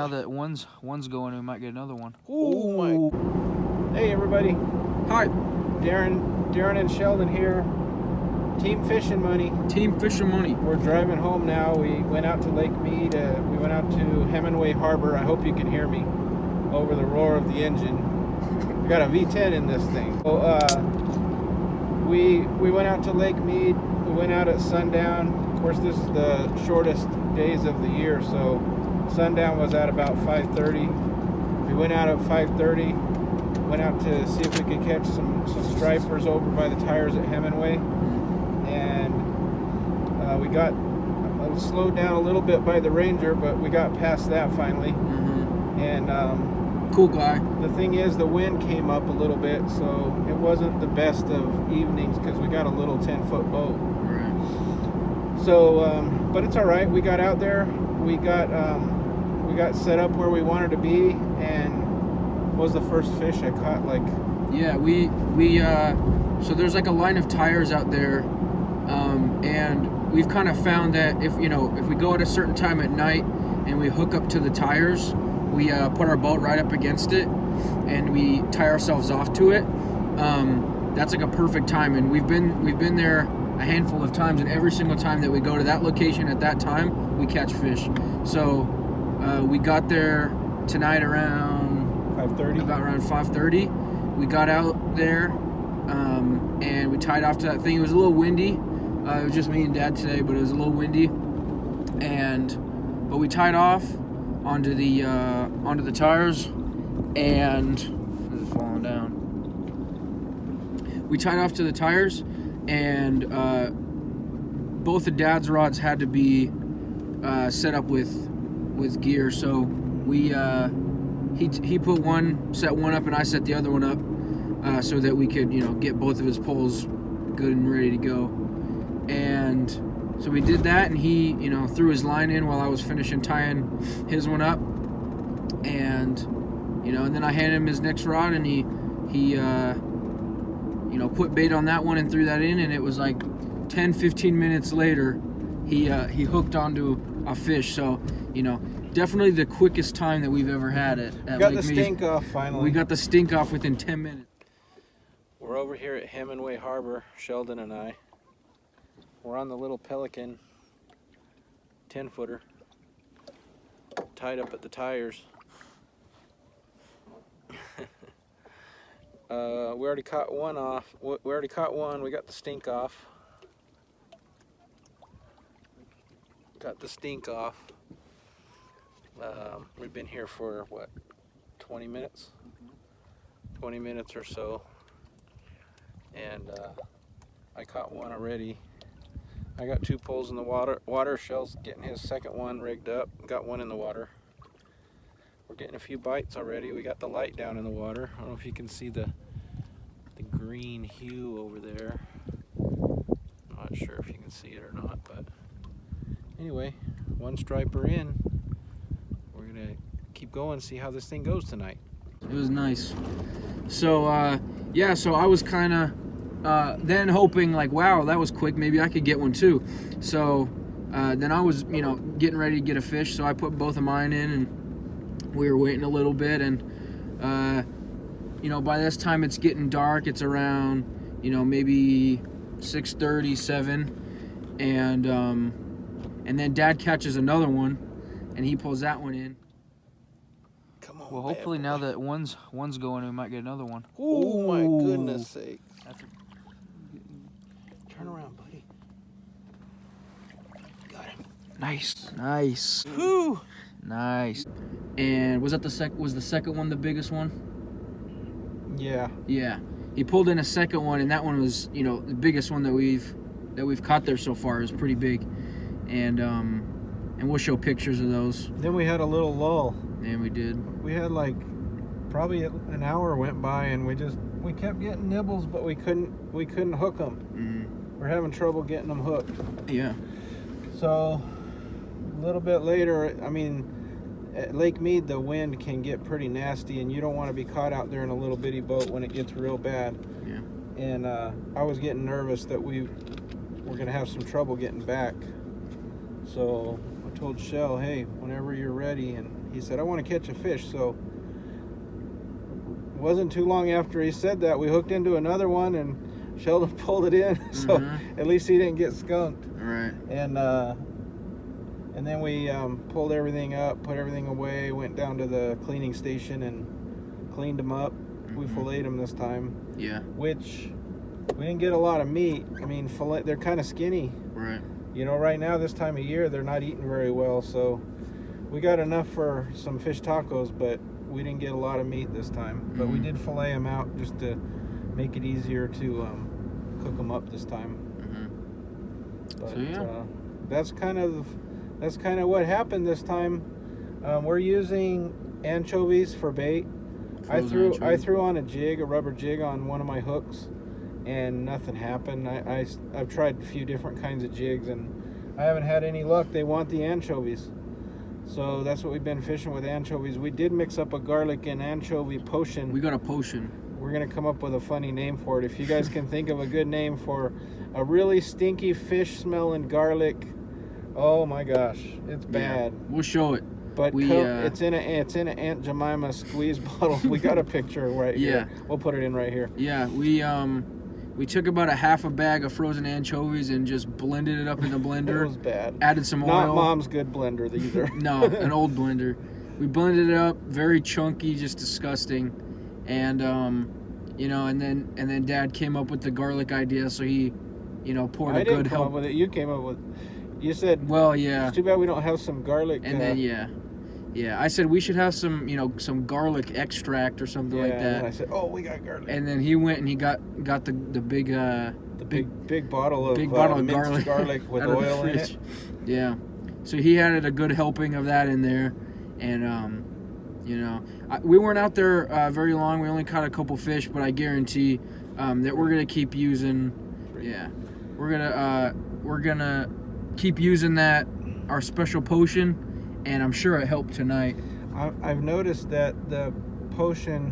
now that one's going, we might get another one. Oh my! Hey everybody. Hi. Darren and Sheldon here. Team Fishing Money. Team Fishing Money. We're driving home now. We went out to Lake Mead. We went out to Hemingway Harbor. I hope you can hear me over the roar of the engine. We got a V10 in this thing. So, we went out to Lake Mead. We went out at sundown. Of course, this is the shortest days of the year, so sundown was at about 5:30. We went out at 5:30. Went out to see if we could catch some stripers over by the tires at Hemingway, and we got slowed down a little bit by the Ranger, but we got past that finally. And cool guy. The thing is, the wind came up a little bit, so it wasn't the best of evenings because we got a little 10-foot boat. Right. So, but it's all right. We got out there. We got set up where we wanted to be, and was the first fish I caught. Like, yeah, we so there's like a line of tires out there, and we've kind of found that if we go at a certain time at night and we hook up to the tires, we put our boat right up against it and we tie ourselves off to it. That's like a perfect time, and we've been there a handful of times, and every single time that we go to that location at that time, we catch fish. So we got there tonight around 5:30. About around 5:30. We got out there and we tied off to that thing. It was a little windy. It was just me and Dad today, but it was a little windy. But we tied off onto the tires, and it's falling down. We tied off to the tires, and both the Dad's rods had to be set up with gear. So we he set one up and I set the other one up so that we could get both of his poles good and ready to go. And so we did that, and he threw his line in while I was finishing tying his one up, and and then I handed him his next rod, and he put bait on that one and threw that in, and it was like 10-15 minutes later he hooked onto a fish. So definitely the quickest time that we've ever had at got Lake the Mead. stink off finally. We got the stink off within 10 minutes. We're over here at Hemingway Harbor, Sheldon and I. We're on the little Pelican 10-footer, tied up at the tires. We already caught one off. We already caught one. We got the stink off. Got the stink off. We've been here for what, 20 minutes? 20 minutes or so. And I caught one already. I got 2 poles in the water. Shell's getting his second one rigged up. Got one in the water. We're getting a few bites already. We got the light down in the water. I don't know if you can see the green hue over there. I'm not sure if you can see it or not, but anyway, one striper in. We're gonna keep going, see how this thing goes tonight. It was nice. So yeah, so I was kind of then hoping like, wow, that was quick, maybe I could get one too. So then I was getting ready to get a fish, so I put both of mine in, and we were waiting a little bit, and by this time it's getting dark. It's around maybe 6:30, 7, and then Dad catches another one, and he pulls that one in. Come on. Well, hopefully now that one's going, we might get another one. Oh my goodness sake! Turn around, buddy. Got him. Nice. Whew. Nice. And was that the second one the biggest one? Yeah. Yeah. He pulled in a second one, and that one was the biggest one that we've caught there so far. It was pretty big, and we'll show pictures of those. Then we had a little lull. And we did. We had like probably an hour went by, and we kept getting nibbles, but we couldn't hook them. We're having trouble getting them hooked. Yeah. So a little bit later, I mean, at Lake Mead, the wind can get pretty nasty, and you don't want to be caught out there in a little bitty boat when it gets real bad. Yeah. And I was getting nervous that we were going to have some trouble getting back. So I told Shell, hey, whenever you're ready, and He said, I want to catch a fish. So it wasn't too long after he said that, we hooked into another one, and Sheldon pulled it in. So at least he didn't get skunked. Right. And then we pulled everything up, put everything away, went down to the cleaning station and cleaned them up. We filleted them this time. Yeah. Which we didn't get a lot of meat. I mean, they're kind of skinny. Right. You know, right now, this time of year, they're not eating very well. So we got enough for some fish tacos, but we didn't get a lot of meat this time. But we did fillet them out just to make it easier to cook them up this time. But So, yeah. that's kind of what happened this time. We're using anchovies for bait. I threw on a rubber jig on one of my hooks, and nothing happened. I've tried a few different kinds of jigs, and I haven't had any luck. They want the anchovies, so that's what we've been fishing with, anchovies. We did mix up a garlic and anchovy potion. We got a potion. We're gonna come up with a funny name for it. If you guys can think of a good name for a really stinky fish smelling garlic, oh my gosh, it's bad. Yeah, we'll show it. But it's in a Aunt Jemima squeeze bottle. We got a picture right here. We'll put it in right here. Yeah, we took about a half a bag of frozen anchovies and just blended it up in the blender. It was bad. Added some oil. Not Mom's good blender either. No, an old blender. We blended it up, very chunky, just disgusting. And and then Dad came up with the garlic idea, so he, poured a good help. I didn't come up with it. You came up with. You said. Well, yeah. It's too bad we don't have some garlic. And then yeah, I said we should have some, some garlic extract or something like that. And I said, oh, we got garlic. And then he went and he got the big big bottle of minced garlic with oil in it. Yeah, so he added a good helping of that in there, and we weren't out there very long. We only caught a couple fish, but I guarantee that we're gonna keep using. Yeah, we're gonna keep using that, our special potion. And I'm sure it helped tonight. I've noticed that the potion,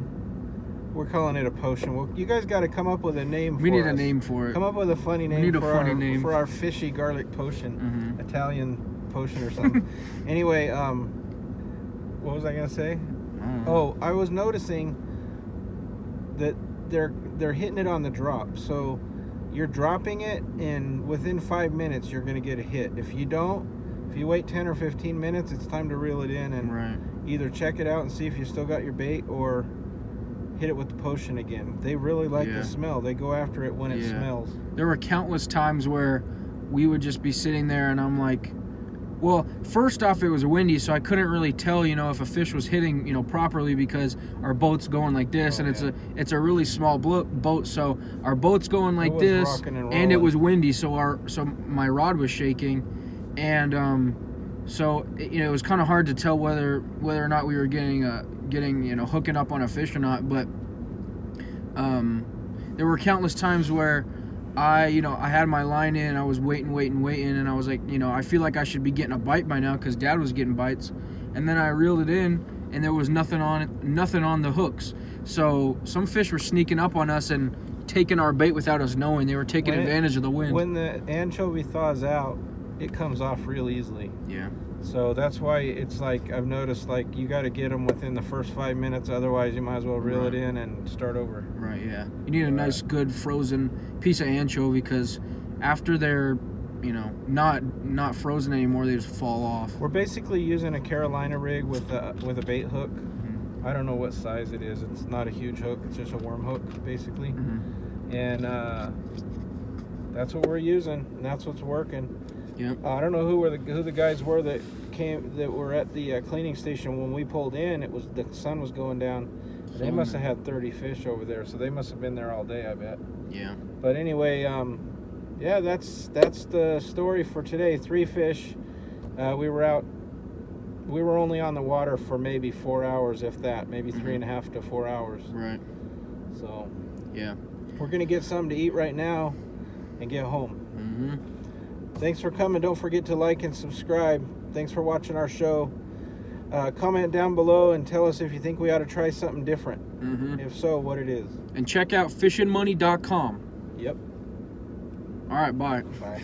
we're calling it a potion. Well, you guys got to come up with a name for it. We need a name for it. Come up with a funny name for our fishy garlic potion. Italian potion or something. Anyway, what was I going to say? Oh, I was noticing that they're hitting it on the drop. So you're dropping it, and within 5 minutes, you're going to get a hit. If you don't, if you wait 10 or 15 minutes, it's time to reel it in and either check it out and see if you still got your bait or hit it with the potion again. They really like the smell. They go after it when it smells. There were countless times where we would just be sitting there and I'm like, well, first off, it was windy, so I couldn't really tell, if a fish was hitting, properly because our boat's going like this, it's a really small boat, so our boat's going like this, and it was windy, so my rod was shaking. And so it was kind of hard to tell whether or not we were getting hooking up on a fish or not. But there were countless times where I had my line in, I was waiting, and I was like, I feel like I should be getting a bite by now because Dad was getting bites, and then I reeled it in, and there was nothing on the hooks. So some fish were sneaking up on us and taking our bait without us knowing. They were taking advantage of the wind. When the anchovy thaws out, it comes off real easily. Yeah. So that's why it's like I've noticed, like, you got to get them within the first 5 minutes, otherwise you might as well reel it in and start over. Right. Yeah. You need a nice, good frozen piece of anchovy because after they're, not frozen anymore, they just fall off. We're basically using a Carolina rig with a bait hook. I don't know what size it is. It's not a huge hook. It's just a worm hook, basically. And that's what we're using, and that's what's working. Yep. I don't know who the guys were that were at the cleaning station when we pulled in. The sun was going down. They must have had 30 fish over there, so they must have been there all day, I bet. Yeah. But anyway, that's the story for today. 3 fish. We were only on the water for maybe 4 hours, if that, maybe 3.5 to 4 hours. Right. So. Yeah. We're gonna get something to eat right now, and get home. Thanks for coming. Don't forget to like and subscribe. Thanks for watching our show. Comment down below and tell us if you think we ought to try something different. If so, what it is. And check out fishinmoney.com. Yep. All right, bye. Bye.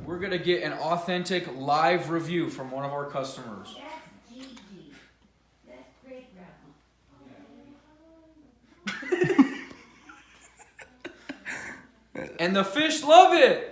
We're going to get an authentic live review from one of our customers. And the fish love it.